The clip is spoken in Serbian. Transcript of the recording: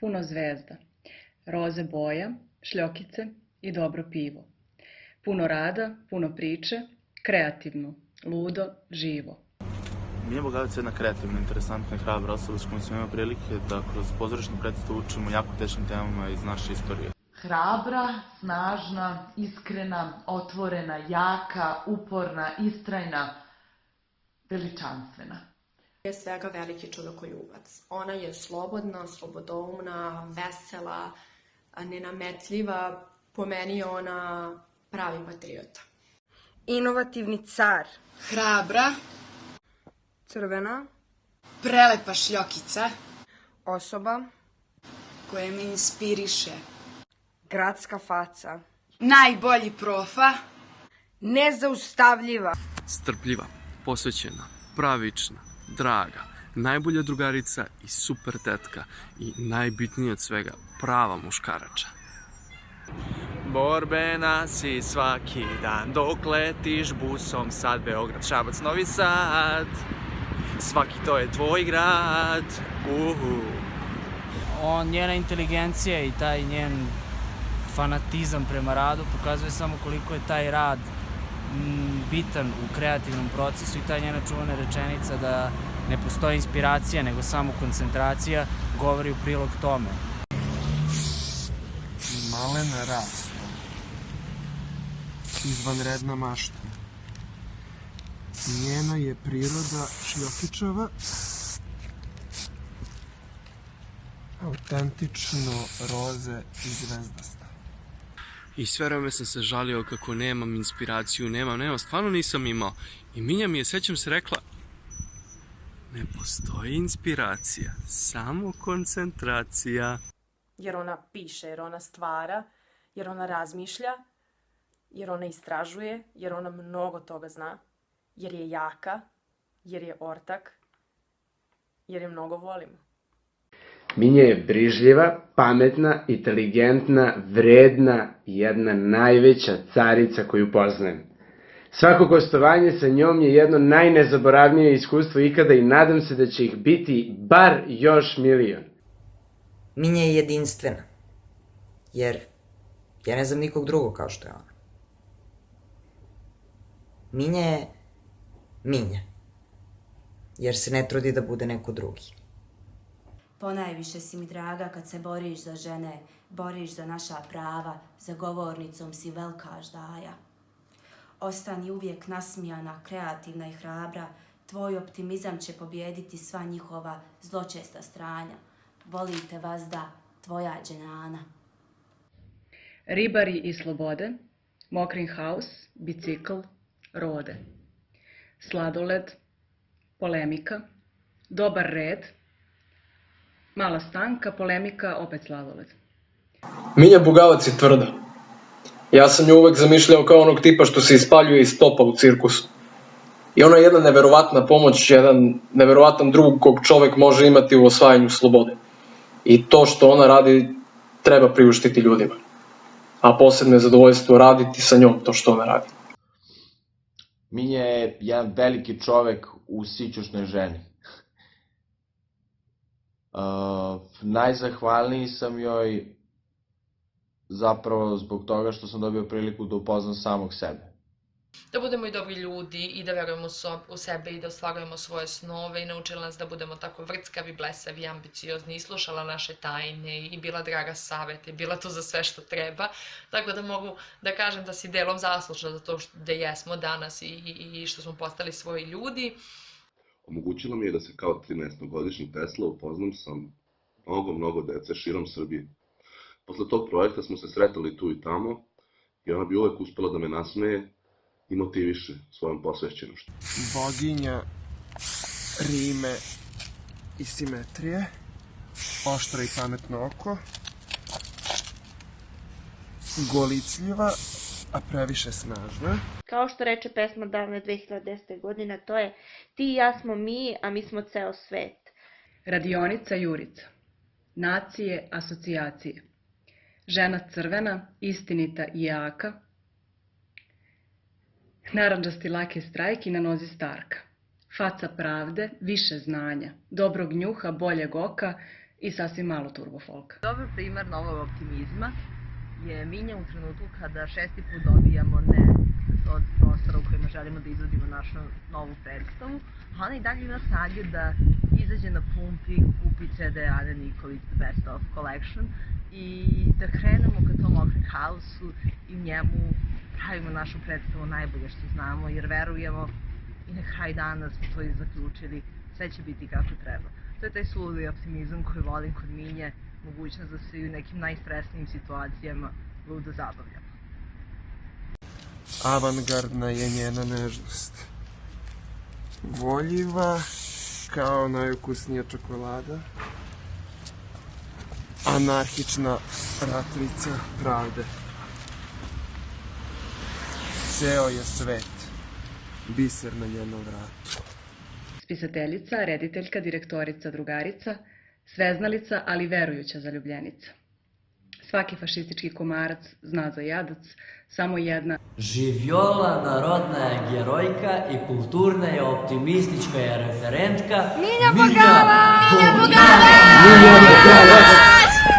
puno zvezda, roze boja, šljokice i dobro pivo. Puno rada, puno priče, kreativno, ludo, živo. Minja Bogavac je jedna kreativna, interesantna i hrabra osoba s kojom smo imali prilike da kroz pozorišnu predstavu učimo jako teškim temama iz naše istorije. Hrabra, snažna, iskrena, otvorena, jaka, uporna, istrajna, veličanstvena. Je svega veliki čovekoljubac. Ona je slobodna, slobodoumna, vesela, nenametljiva. Po meni je ona pravi patriota. Inovativni car. Hrabra. Crvena. Prelepa šljokica. Osoba. Koja me inspiriše. Gradska faca. Najbolji profa. Nezaustavljiva. Strpljiva, posvećena, pravična, draga, najbolja drugarica i super tetka i najbitnije od svega, prava muškarača. Borbena si svaki dan dok letiš busom sad Beograd, Šabac, Novi Sad. Svaki to je tvoj grad. Njena inteligencija i taj njen fanatizam prema radu pokazuje samo koliko je taj rad bitan u kreativnom procesu i ta njena čuvana rečenica da ne postoji inspiracija nego samo koncentracija govori u prilog tome. Malena rasta. Izvanredna mašta. Njena je priroda šljokičava. Autentično roze i zvezdasta. I sve vreme sam se žalio kako nemam inspiraciju, nemam, stvarno nisam imao. I Minja mi je, sećam se, rekla: ne postoji inspiracija, samo koncentracija. Jer ona piše, jer ona stvara, jer ona razmišlja, jer ona istražuje, jer ona mnogo toga zna, jer je jaka, jer je ortak, jer je mnogo volimo. Minja je brižljiva, pametna, inteligentna, vredna i jedna najveća carica koju poznajem. Svako gostovanje sa njom je jedno najnezaboravnije iskustvo ikada i nadam se da će ih biti bar još milion. Minja je jedinstvena, jer ja ne znam nikog drugog kao što je ona. Minja je Minja, jer se ne trudi da bude neko drugi. Ponajviše si mi draga kad se boriš za žene, boriš za naša prava, za govornicom si velika ždaja. Ostani uvijek nasmijana, kreativna i hrabra, tvoj optimizam će pobijediti sva njihova zločesta stranja. Volite vas da, tvoja Dženana. Ribari i slobode, Mokrin haus, bicikl, rode. Sladoled, polemika, dobar red, mala stanka, polemika, opet sladoled. Minja Bugavac je tvrda. Ja sam nju uvek zamišljao kao onog tipa što se ispaljuje iz topa u cirkusu. I ona je jedna neverovatna pomoć, jedan neverovatan drug kog čovek može imati u osvajanju slobode. I to što ona radi treba priuštiti ljudima. A posebno je zadovoljstvo raditi sa njom to što ona radi. Minja je jedan veliki čovek u sićušnoj ženi. Najzahvalniji sam joj zapravo zbog toga što sam dobio priliku da upoznam samog sebe. Da budemo i dobri ljudi i da verujemo u sebe i da ostvarujemo svoje snove i naučila nas da budemo tako vrckavi, blesavi i ambiciozni i slušala naše tajne i bila draga savete, bila tu za sve što treba. Tako da mogu da kažem da si delom zaslužna za to da jesmo danas i što smo postali svoji ljudi. Omogućila mi je da se kao 13-godišnji Tesla upoznam sa mnogo dece širom Srbije. Posle tog projekta smo se sretali tu i tamo i ona bi uvek uspela da me nasmeje i motiviše svojom posvećenošću. Boginja rime i simetrije, oštro i pametno oko, golicljiva, a previše snažna. Kao što reče pesma davne 2010. godine, to je ti i ja smo mi, a mi smo ceo svet. Radionica Jurica, nacije, asocijacije. Žena crvena, istinita i jaka. Narandžasti lake strajki na nozi starka. Faca pravde, više znanja, dobrog njuha, boljeg oka i sasvim malo turbo folka. Dobar primer novog optimizma je Minja u trenutku kada 6. put dobijamo ne od prostora u kojima želimo da izvodimo našu novu predstavu, a ona i dalje ima snage da izađe na pumpi, kupi CD Ane Nikolić The Best of Collection i da krenemo ka tom open house-u i njemu pravimo našu predstavu najbolje što znamo, jer verujemo i na kraj dana smo to i zaključili, sve će biti kako treba. To je taj suludi optimizam koji volim kod Minje, mogućnost da se i u nekim najstresnijim situacijama ludo zabavljamo. Avangardna je njena nežnost. Voljiva kao najukusnija čokolada. Anarhična ratrica pravde. Ceo je svet. Biser na njenom vratu. Spisateljica, rediteljka, direktorica, drugarica, sveznalica, ali verujuća zaljubljenica. Svaki fašistički komarac zna za jadac, samo jedna. Živjola narodna je gerojka i kulturna je optimistička je referentka Minja Bogavac! Minja Bogavac!